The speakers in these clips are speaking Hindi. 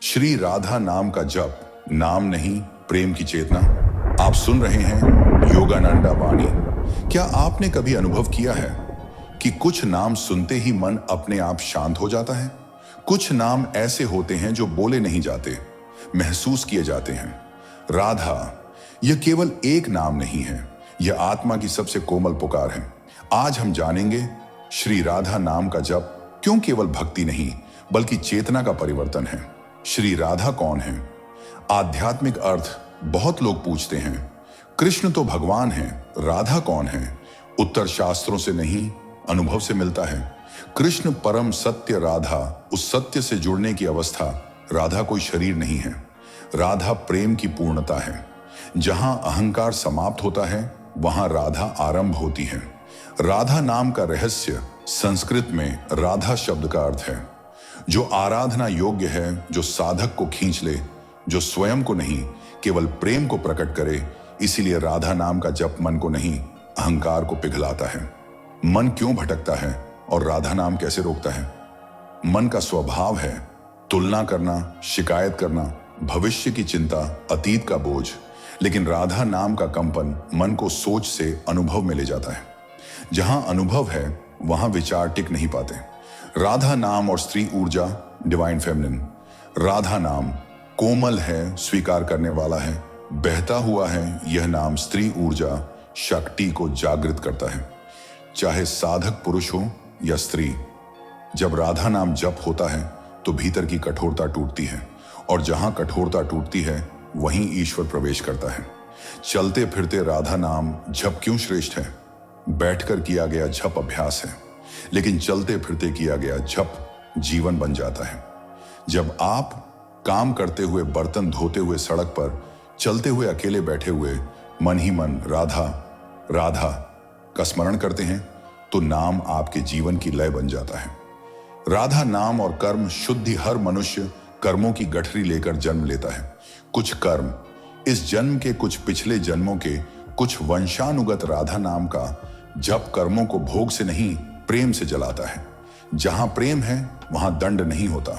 श्री राधा नाम का जप, नाम नहीं प्रेम की चेतना। आप सुन रहे हैं योगानंदा वाणी। क्या आपने कभी अनुभव किया है कि कुछ नाम सुनते ही मन अपने आप शांत हो जाता है? कुछ नाम ऐसे होते हैं जो बोले नहीं जाते, महसूस किए जाते हैं। राधा, यह केवल एक नाम नहीं है, यह आत्मा की सबसे कोमल पुकार है। आज हम जानेंगे श्री राधा नाम का जप क्यों केवल भक्ति नहीं बल्कि चेतना का परिवर्तन है। श्री राधा कौन है? आध्यात्मिक अर्थ बहुत लोग पूछते हैं। कृष्ण तो भगवान है, राधा कौन है? उत्तर शास्त्रों से नहीं, अनुभव से मिलता है। कृष्ण परम सत्य, राधा उस सत्य से जुड़ने की अवस्था। राधा कोई शरीर नहीं है, राधा प्रेम की पूर्णता है। जहां अहंकार समाप्त होता है वहां राधा आरंभ होती है। राधा नाम का रहस्य संस्कृत में राधा शब्द का अर्थ है जो आराधना योग्य है, जो साधक को खींच ले, जो स्वयं को नहीं केवल प्रेम को प्रकट करे। इसीलिए राधा नाम का जप मन को नहीं, अहंकार को पिघलाता है। मन क्यों भटकता है और राधा नाम कैसे रोकता है? मन का स्वभाव है तुलना करना, शिकायत करना, भविष्य की चिंता, अतीत का बोझ। लेकिन राधा नाम का कंपन मन को सोच से अनुभव में ले जाता है। जहां अनुभव है वहां विचार टिक नहीं पाते। राधा नाम और स्त्री ऊर्जा, डिवाइन फेमिनिन। राधा नाम कोमल है, स्वीकार करने वाला है, बहता हुआ है। यह नाम स्त्री ऊर्जा, शक्ति को जागृत करता है, चाहे साधक पुरुष हो या स्त्री। जब राधा नाम जप होता है तो भीतर की कठोरता टूटती है, और जहां कठोरता टूटती है वहीं ईश्वर प्रवेश करता है। चलते फिरते राधा नाम जप क्यों श्रेष्ठ है? बैठकर किया गया जप अभ्यास है, लेकिन चलते फिरते किया गया जप जीवन बन जाता है। जब आप काम करते हुए, बर्तन धोते हुए, सड़क पर चलते हुए, अकेले बैठे हुए मन ही मन राधा राधा का स्मरण करते हैं तो नाम आपके जीवन की लय बन जाता है। राधा नाम और कर्म शुद्धि। हर मनुष्य कर्मों की गठरी लेकर जन्म लेता है। कुछ कर्म इस जन्म के, कुछ पिछले जन्मों के, कुछ वंशानुगत। राधा नाम का जप कर्मों को भोग से नहीं प्रेम से जलाता है। जहां प्रेम है वहां दंड नहीं होता।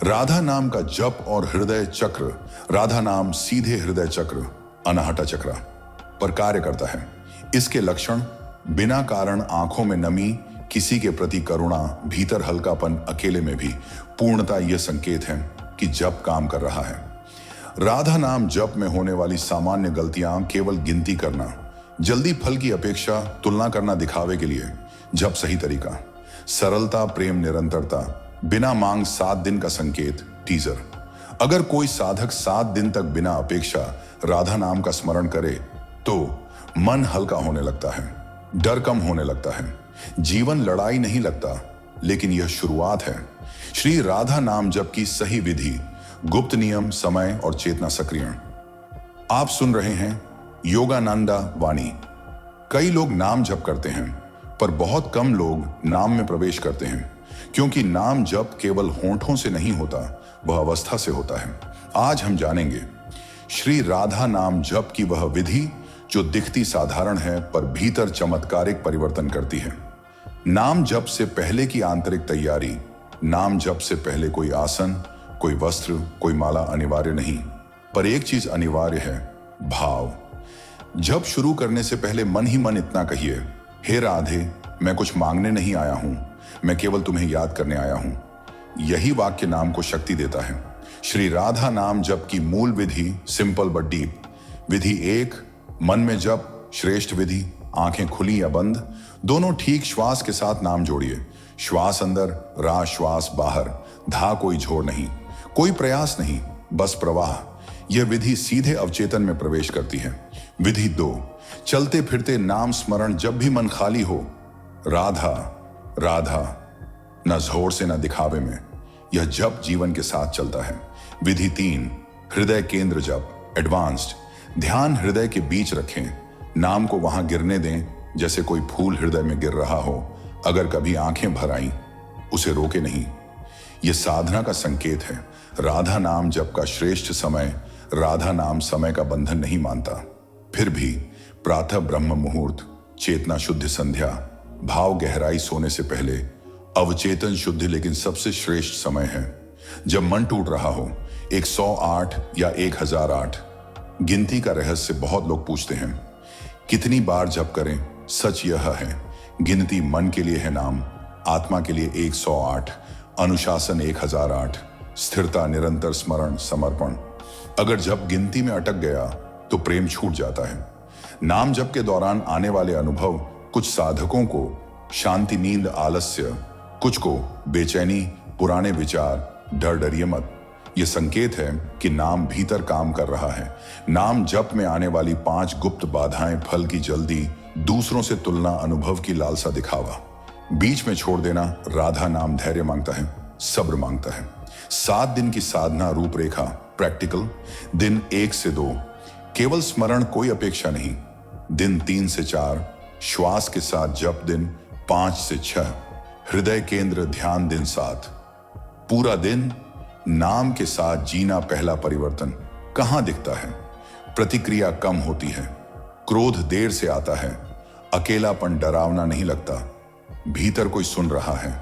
राधा नाम का जप और हृदय चक्र। राधा नाम सीधे हृदय चक्र, अनाहटा चक्र पर कार्य करता है। इसके लक्षण बिना कारण आंखों में नमी, किसी के प्रति करुणा, भीतर हल्कापन, अकेले में भी पूर्णता। यह संकेत है कि जप काम कर रहा है। राधा नाम जप में होने वाली सामान्य गलतियां केवल गिनती करना, जल्दी फल की अपेक्षा, तुलना करना दिखावे के लिए। जप सही तरीका, सरलता, प्रेम, निरंतरता, बिना मांग 7 दिन का संकेत, टीजर। अगर कोई साधक 7 दिन तक बिना अपेक्षा राधा नाम का स्मरण करे तो मन हल्का होने लगता है, डर कम होने लगता है, जीवन लड़ाई नहीं लगता। लेकिन यह शुरुआत है। श्री राधा नाम जप की सही विधि, गुप्त नियम, समय और चेतना सक्रियण। आप सुन रहे हैं योगानंदा वाणी। कई लोग नाम जप करते हैं पर बहुत कम लोग नाम में प्रवेश करते हैं, क्योंकि नाम जप केवल होंठों से नहीं होता, वह अवस्था से होता है। आज हम जानेंगे श्री राधा नाम जप की वह विधि जो दिखती साधारण है पर भीतर चमत्कारिक परिवर्तन करती है। नाम जप से पहले की आंतरिक तैयारी। नाम जप से पहले कोई आसन, कोई वस्त्र, कोई माला अनिवार्य नहीं, पर एक चीज अनिवार्य है, भाव। जप शुरू करने से पहले मन ही मन इतना कहिए, हे राधे, मैं कुछ मांगने नहीं आया हूं, मैं केवल तुम्हें याद करने आया हूं। यही वाक्य नाम को शक्ति देता है। श्री राधा नाम जप की मूल विधि, सिंपल बट डीप। विधि 1, मन में जप। श्रेष्ठ विधि, आंखें खुली या बंद, दोनों ठीक। श्वास के साथ नाम जोड़िए। श्वास अंदर, रा श्वास बाहर, धा कोई झोर नहीं, कोई प्रयास नहीं, बस प्रवाह। यह विधि सीधे अवचेतन में प्रवेश करती है। विधि 2, चलते फिरते नाम स्मरण। जब भी मन खाली हो, राधा राधा, न जोर से न दिखावे में। यह जप जीवन के साथ चलता है। विधि 3, हृदय केंद्र जप, एडवांस्ड। ध्यान हृदय के बीच रखें, नाम को वहां गिरने दें जैसे कोई फूल हृदय में गिर रहा हो। अगर कभी आंखें भर आईं, उसे रोके नहीं। यह साधना का संकेत है। राधा नाम जप का श्रेष्ठ समय। राधा नाम समय का बंधन नहीं मानता। फिर भी प्रातः ब्रह्म मुहूर्त, चेतना शुद्ध संध्या, भाव गहराई सोने से पहले, अवचेतन शुद्धि, लेकिन सबसे श्रेष्ठ समय है जब मन टूट रहा हो, 108 या 1008? गिनती का रहस्य बहुत लोग पूछते हैं। कितनी बार जप करें? सच यह है, गिनती मन के लिए है नाम, आत्मा के लिए 108, अनुशासन 1008, स्थिरता, निरंतर स्मरण, समर्पण। अगर जप गिनती में अटक गया तो प्रेम छूट जाता है। नाम जप के दौरान आने वाले अनुभव कुछ साधकों को शांति, नींद, आलस्य, कुछ को बेचैनी, पुराने विचार, डर। डरिए मत, यह संकेत है कि नाम भीतर काम कर रहा है। नाम जप में आने वाली 5 गुप्त बाधाएं, फल की जल्दी, दूसरों से तुलना, अनुभव की लालसा, दिखावा, बीच में छोड़ देना। राधा नाम धैर्य मांगता है, सब्र मांगता है। 7 दिन की साधना रूपरेखा, प्रैक्टिकल। दिन 1 से 2 केवल स्मरण, कोई अपेक्षा नहीं। दिन 3 से 4 श्वास के साथ जप। दिन 5 से 6 हृदय केंद्र ध्यान। दिन 7 पूरा दिन नाम के साथ जीना। पहला परिवर्तन कहां दिखता है? प्रतिक्रिया कम होती है, क्रोध देर से आता है, अकेलापन डरावना नहीं लगता, भीतर कोई सुन रहा है।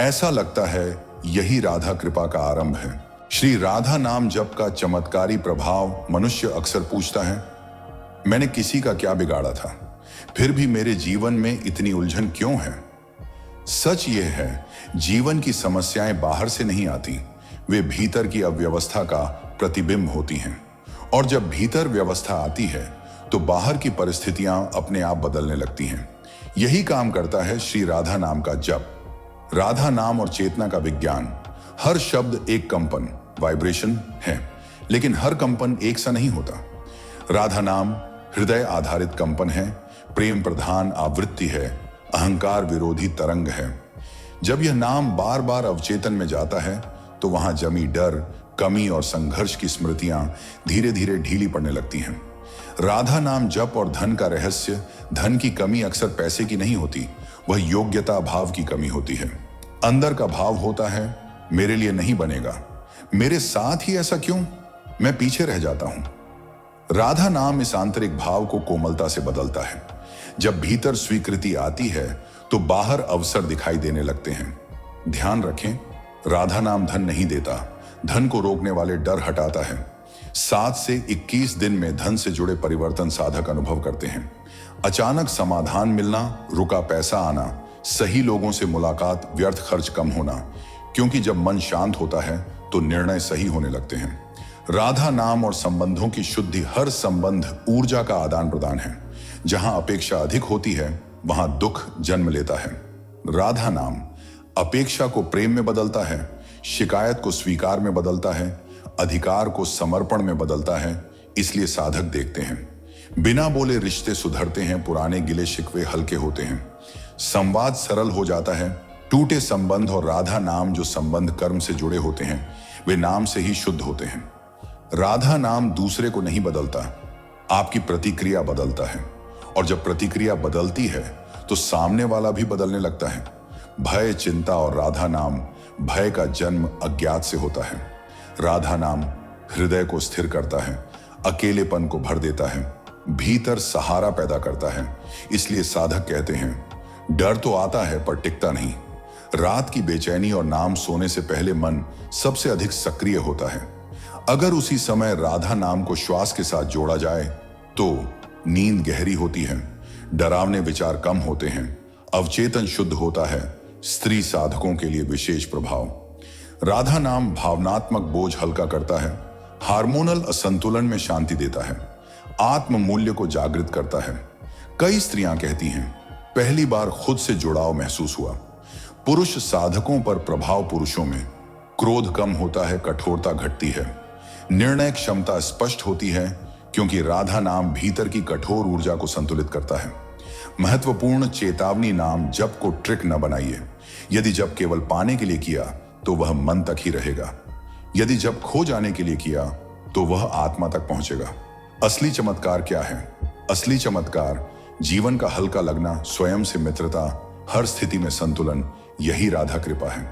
ऐसा लगता है यही राधा कृपा का आरंभ है। श्री राधा नाम जप का चमत्कारी प्रभाव। मनुष्य अक्सर पूछता है, मैंने किसी का क्या बिगाड़ा था, फिर भी मेरे जीवन में इतनी उलझन क्यों है? सच यह है, जीवन की समस्याएं बाहर से नहीं आती, वे भीतर की अव्यवस्था का प्रतिबिंब होती हैं। और जब भीतर व्यवस्था आती है तो बाहर की परिस्थितियां अपने आप बदलने लगती हैं। यही काम करता है श्री राधा नाम का जप। राधा नाम और चेतना का विज्ञान। हर शब्द एक कंपन, वाइब्रेशन है, लेकिन हर कंपन एक सा नहीं होता। राधा नाम हृदय आधारित कंपन है, प्रेम प्रधान आवृत्ति है, अहंकार विरोधी तरंग है। जब यह नाम बार बार अवचेतन में जाता है तो वहां जमी डर, कमी और संघर्ष की स्मृतियां धीरे धीरे ढीली पड़ने लगती हैं। राधा नाम जप और धन का रहस्य। धन की कमी अक्सर पैसे की नहीं होती, वह योग्यता भाव की कमी होती है। अंदर का भाव होता है, मेरे लिए नहीं बनेगा, मेरे साथ ही ऐसा क्यों, मैं पीछे रह जाता हूं। राधा नाम इस आंतरिक भाव को कोमलता से बदलता है। जब भीतर स्वीकृति आती है तो बाहर अवसर दिखाई देने लगते हैं। ध्यान रखें, राधा नाम धन नहीं देता, धन को रोकने वाले डर हटाता है। 7 से 21 दिन में धन से जुड़े परिवर्तन साधक अनुभव करते हैं। अचानक समाधान मिलना, रुका पैसा आना, सही लोगों से मुलाकात, व्यर्थ खर्च कम होना। क्योंकि जब मन शांत होता है तो निर्णय सही होने लगते हैं। राधा नाम और संबंधों की शुद्धि। हर संबंध ऊर्जा का आदान प्रदान है। जहां अपेक्षा अधिक होती है वहां दुख जन्म लेता है। राधा नाम अपेक्षा को प्रेम में बदलता है, शिकायत को स्वीकार में बदलता है, अधिकार को समर्पण में बदलता है। इसलिए साधक देखते हैं, बिना बोले रिश्ते सुधरते हैं, पुराने गिले शिकवे हल्के होते हैं, संवाद सरल हो जाता है। टूटे संबंध और राधा नाम जो संबंध कर्म से जुड़े होते हैं, वे नाम से ही शुद्ध होते हैं। राधा नाम दूसरे को नहीं बदलता, आपकी प्रतिक्रिया बदलता है। और जब प्रतिक्रिया बदलती है तो सामने वाला भी बदलने लगता है। भय, चिंता और राधा नाम। भय का जन्म अज्ञात से होता है। राधा नाम हृदय को स्थिर करता है, अकेलेपन को भर देता है, भीतर सहारा पैदा करता है। इसलिए साधक कहते हैं, डर तो आता है पर टिकता नहीं। रात की बेचैनी और नाम सोने से पहले मन सबसे अधिक सक्रिय होता है। अगर उसी समय राधा नाम को श्वास के साथ जोड़ा जाए तो नींद गहरी होती है, डरावने विचार कम होते हैं, अवचेतन शुद्ध होता है। स्त्री साधकों के लिए विशेष प्रभाव। राधा नाम भावनात्मक बोझ हल्का करता है, हार्मोनल असंतुलन में शांति देता है, आत्म मूल्य को जागृत करता है। कई स्त्रियां कहती हैं, पहली बार खुद से जुड़ाव महसूस हुआ। पुरुष साधकों पर प्रभाव। पुरुषों में क्रोध कम होता है, कठोरता घटती है, निर्णय क्षमता स्पष्ट होती है, क्योंकि राधा नाम भीतर की कठोर ऊर्जा को संतुलित करता है। महत्वपूर्ण चेतावनी, नाम जप को ट्रिक न बनाइए। यदि जप केवल पाने के लिए किया तो वह मन तक ही रहेगा। यदि जप खो जाने के लिए किया तो वह आत्मा तक पहुंचेगा। असली चमत्कार क्या है? असली चमत्कार जीवन का हल्का लगना, स्वयं से मित्रता, हर स्थिति में संतुलन। यही राधा कृपा है।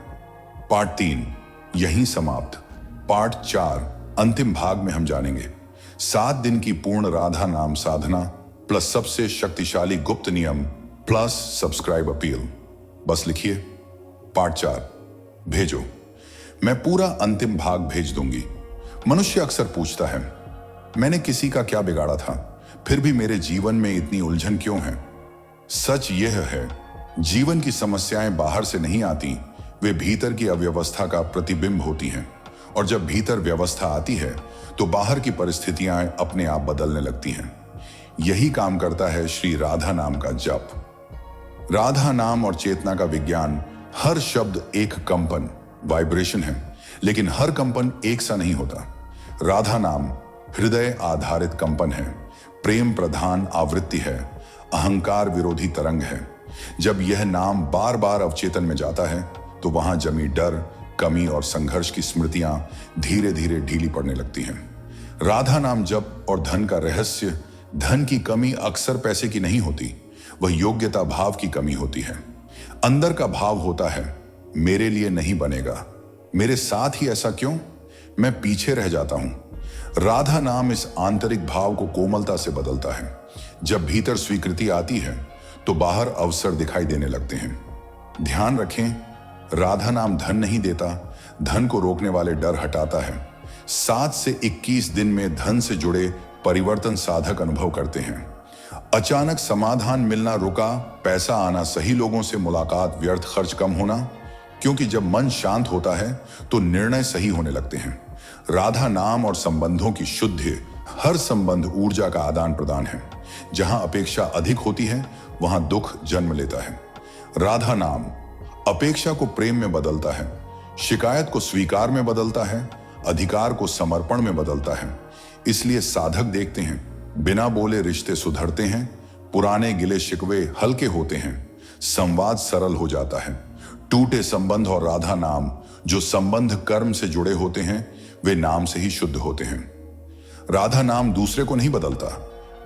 पार्ट 3 यहीं समाप्त। पार्ट 4 अंतिम भाग में हम जानेंगे 7 दिन की पूर्ण राधा नाम साधना प्लस सबसे शक्तिशाली गुप्त नियम प्लस सब्सक्राइब अपील। बस लिखिए पार्ट 4 भेजो, मैं पूरा अंतिम भाग भेज दूंगी। मनुष्य अक्सर पूछता है, मैंने किसी का क्या बिगाड़ा था, फिर भी मेरे जीवन में इतनी उलझन क्यों है? सच यह है, जीवन की समस्याएं बाहर से नहीं आती, वे भीतर की अव्यवस्था का प्रतिबिंब होती हैं। और जब भीतर व्यवस्था आती है तो बाहर की परिस्थितियां अपने आप बदलने लगती हैं। यही काम करता है श्री राधा नाम का जप। राधा नाम और चेतना का विज्ञान, हर शब्द एक कंपन, वाइब्रेशन है, लेकिन हर कंपन एक सा नहीं होता। राधा नाम हृदय आधारित कंपन है, प्रेम प्रधान आवृत्ति है, अहंकार विरोधी तरंग है। जब यह नाम बार बार अवचेतन में जाता है तो वहां जमी डर, कमी और संघर्ष की स्मृतियां धीरे धीरे ढीली पड़ने लगती हैं। राधा नाम जप और धन का रहस्य, धन की कमी अक्सर पैसे की नहीं होती, वह योग्यता भाव की कमी होती है। अंदर का भाव होता है, मेरे लिए नहीं बनेगा, मेरे साथ ही ऐसा क्यों, मैं पीछे रह जाता हूं। राधा नाम इस आंतरिक भाव को कोमलता से बदलता है। जब भीतर स्वीकृति आती है तो बाहर अवसर दिखाई देने लगते हैं। ध्यान रखें, राधा नाम धन नहीं देता, धन को रोकने वाले डर हटाता है। 7 से 21 दिन में धन से जुड़े परिवर्तन साधक अनुभव करते हैं। अचानक समाधान मिलना रुका, पैसा आना, सही लोगों से मुलाकात, व्यर्थ खर्च कम होना, क्योंकि जब मन शांत होता है तो निर्णय सही होने लगते हैं। राधा नाम और संबंधों की शुद्धि, हर संबंध ऊर्जा का आदान प्रदान है। जहां अपेक्षा अधिक होती है वहां दुख जन्म लेता है। राधा नाम अपेक्षा को प्रेम में बदलता है, शिकायत को स्वीकार में बदलता है, अधिकार को समर्पण में बदलता है। इसलिए साधक देखते हैं, बिना बोले रिश्ते सुधरते हैं, पुराने गिले शिकवे हल्के होते हैं, संवाद सरल हो जाता है। टूटे संबंध और राधा नाम, जो संबंध कर्म से जुड़े होते हैं, वे नाम से ही शुद्ध होते हैं। राधा नाम दूसरे को नहीं बदलता,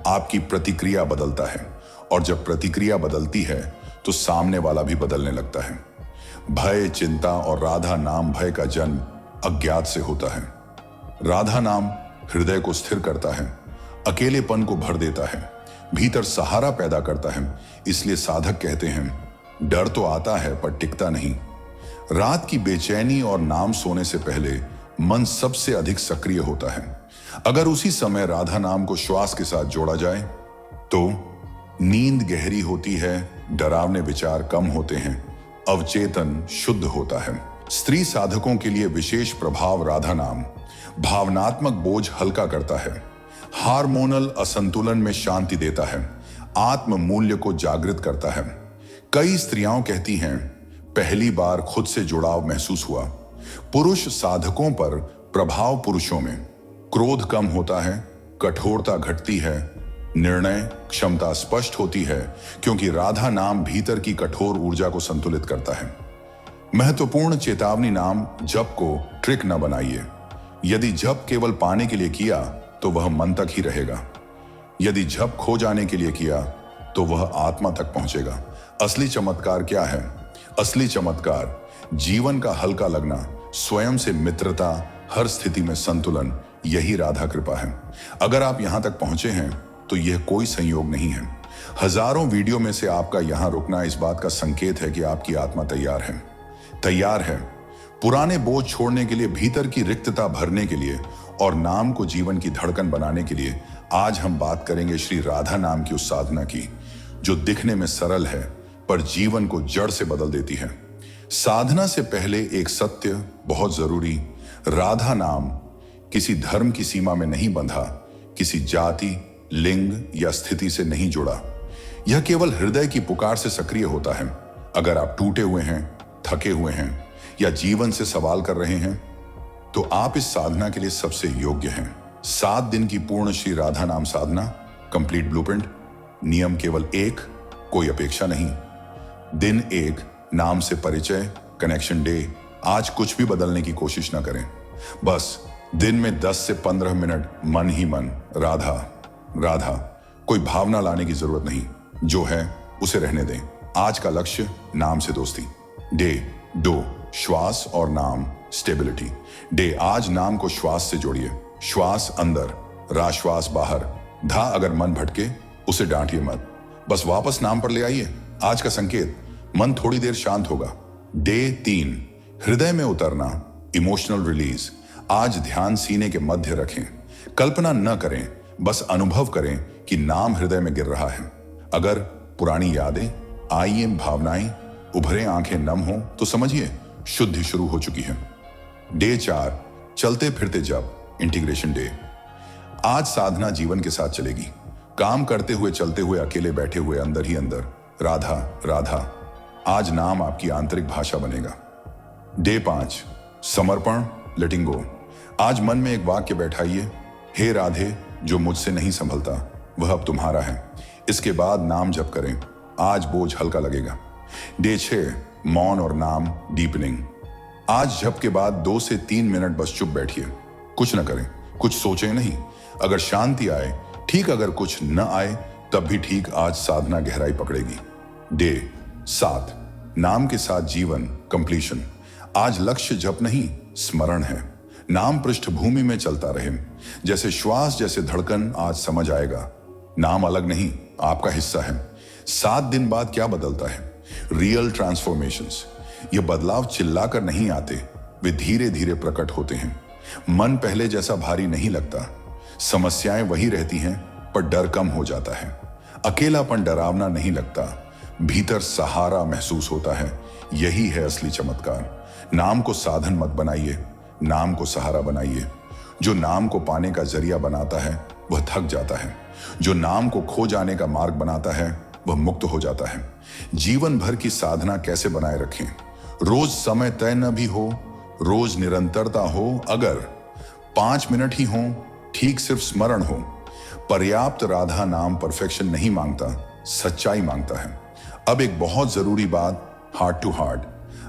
आपकी प्रतिक्रिया बदलता है, और जब प्रतिक्रिया बदलती है तो सामने वाला भी बदलने लगता है। भय, चिंता और राधा नाम भय का जन्म अज्ञात से होता है। राधा नाम हृदय को स्थिर करता है, अकेलेपन को भर देता है, भीतर सहारा पैदा करता है। इसलिए साधक कहते हैं, डर तो आता है पर टिकता नहीं। रात की बेचैनी और नाम सोने से पहले मन सबसे अधिक सक्रिय होता है। अगर उसी समय राधा नाम को श्वास के साथ जोड़ा जाए तो नींद गहरी होती है, डरावने विचार कम होते हैं, अवचेतन शुद्ध होता है। स्त्री साधकों के लिए विशेष प्रभाव राधा नाम भावनात्मक बोझ हल्का करता है, हार्मोनल असंतुलन में शांति देता है, आत्म मूल्य को जागृत करता है। कई स्त्रियां कहती हैं, पहली बार खुद से जुड़ाव महसूस हुआ। पुरुष साधकों पर प्रभाव, पुरुषों में क्रोध कम होता है, कठोरता घटती है, निर्णय क्षमता स्पष्ट होती है, क्योंकि राधा नाम भीतर की कठोर ऊर्जा को संतुलित करता है। महत्वपूर्ण चेतावनी, नाम जप को ट्रिक न बनाइए। यदि जप केवल पाने के लिए किया तो वह मन तक ही रहेगा। यदि जप खो जाने के लिए किया तो वह आत्मा तक पहुंचेगा। असली चमत्कार क्या है? असली चमत्कार जीवन का हल्का लगना, स्वयं से मित्रता, हर स्थिति में संतुलन, यही राधा कृपा है। अगर आप यहां तक पहुंचे हैं तो यह कोई संयोग नहीं है। हजारों वीडियो में से आपका यहां रुकना इस बात का संकेत है कि आपकी आत्मा तैयार है पुराने बोझ छोड़ने के लिए, भीतर की रिक्तता भरने के लिए और नाम को जीवन की धड़कन बनाने के लिए। आज हम बात करेंगे श्री राधा नाम की उस साधना की जो दिखने में सरल है पर जीवन को जड़ से बदल देती है। साधना से पहले एक सत्य बहुत जरूरी, राधा नाम किसी धर्म की सीमा में नहीं बंधा, किसी जाति, लिंग या स्थिति से नहीं जुड़ा। यह केवल हृदय की पुकार से सक्रिय होता है। अगर आप टूटे हुए हैं, थके हुए हैं या जीवन से सवाल कर रहे हैं तो आप इस साधना के लिए सबसे योग्य हैं। 7 दिन की पूर्ण श्री राधा नाम साधना, कंप्लीट ब्लूप्रिंट। नियम केवल एक, कोई अपेक्षा नहीं। दिन 1, नाम से परिचय, कनेक्शन डे। आज कुछ भी बदलने की कोशिश ना करें, बस दिन में 10 से 15 मिनट मन ही मन राधा राधा। कोई भावना लाने की जरूरत नहीं, जो है उसे रहने दें। आज का लक्ष्य, नाम से दोस्ती। डे 2, श्वास और नाम स्टेबिलिटी। डे, आज नाम को श्वास से जोड़िए। श्वास अंदर, राश्वास बाहर। धा, अगर मन भटके उसे डांटिए मत, बस वापस नाम पर ले आइए। आज का संकेत, मन थोड़ी देर शांत होगा। डे 3, हृदय में उतरना, इमोशनल रिलीज। आज ध्यान सीने के मध्य रखें। कल्पना न करें, बस अनुभव करें कि नाम हृदय में गिर रहा है। अगर पुरानी यादें, आइए भावनाएं, उभरे आंखें नम हो तो समझिए शुद्धि शुरू हो चुकी है। डे 4, चलते फिरते जप, इंटीग्रेशन डे। आज साधना जीवन के साथ चलेगी। काम करते हुए, चलते हुए, अकेले बैठे हुए, अंदर ही अंदर राधा राधा। आज नाम आपकी आंतरिक भाषा बनेगा। डे 5, समर्पण, लेटिंग गो। आज मन में एक वाक्य बैठाइए, हे राधे, जो मुझसे नहीं संभलता वह अब तुम्हारा है। इसके बाद नाम जप करें, आज बोझ हल्का लगेगा। डे 6, मौन और नाम डीपनिंग। आज जप के बाद 2 से 3 मिनट बस चुप बैठिए, कुछ न करें, कुछ सोचें नहीं। अगर शांति आए ठीक, अगर कुछ न आए तब भी ठीक। आज साधना गहराई पकड़ेगी। डे 7, नाम के साथ जीवन, कंप्लीशन। आज लक्ष्य जप नहीं, स्मरण है। नाम पृष्ठभूमि में चलता रहे, जैसे श्वास, जैसे धड़कन। आज समझ आएगा, नाम अलग नहीं, आपका हिस्सा है। 7 दिन बाद क्या बदलता है? Real transformations. ये बदलाव चिल्लाकर नहीं आते, वे धीरे धीरे प्रकट होते हैं। मन पहले जैसा भारी नहीं लगता, समस्याएं वही रहती हैं पर डर कम हो जाता है। अकेलापन डरावना नहीं लगता, भीतर सहारा महसूस होता है। यही है असली चमत्कार। नाम को साधन मत बनाइए, नाम को सहारा बनाइए। जो नाम को पाने का जरिया बनाता है वह थक जाता है, जो नाम को खो जाने का मार्ग बनाता है वह मुक्त हो जाता है। जीवन भर की साधना कैसे बनाए रखें? रोज समय तय न भी हो, रोज निरंतरता हो। अगर 5 मिनट ही हो ठीक, सिर्फ स्मरण हो। पर्याप्त राधा नाम परफेक्शन नहीं मांगता, सच्चाई मांगता है। अब एक बहुत जरूरी बात, हार्ट टू हार्ट।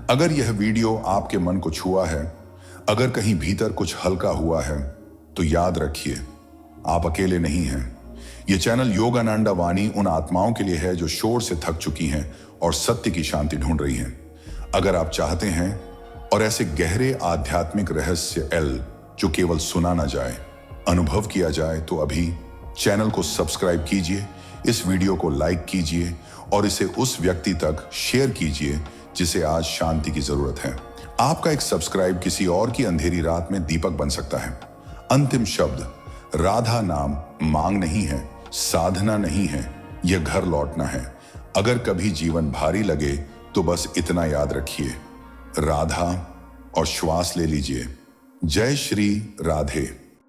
अगर यह वीडियो आपके मन को छुआ है, अगर कहीं भीतर कुछ हल्का हुआ है, तो याद रखिए आप अकेले नहीं हैं। यह चैनल योगानंदा वाणी उन आत्माओं के लिए है जो शोर से थक चुकी हैं और सत्य की शांति ढूंढ रही हैं। अगर आप चाहते हैं और ऐसे गहरे आध्यात्मिक रहस्य जो केवल सुना ना जाए, अनुभव किया जाए, तो अभी चैनल को सब्सक्राइब कीजिए, इस वीडियो को लाइक कीजिए और इसे उस व्यक्ति तक शेयर कीजिए जिसे आज शांति की जरूरत है। आपका एक सब्सक्राइब किसी और की अंधेरी रात में दीपक बन सकता है। अंतिम शब्द, राधा नाम मांग नहीं है, साधना नहीं है, यह घर लौटना है। अगर कभी जीवन भारी लगे तो बस इतना याद रखिए, राधा, और श्वास ले लीजिए। जय श्री राधे।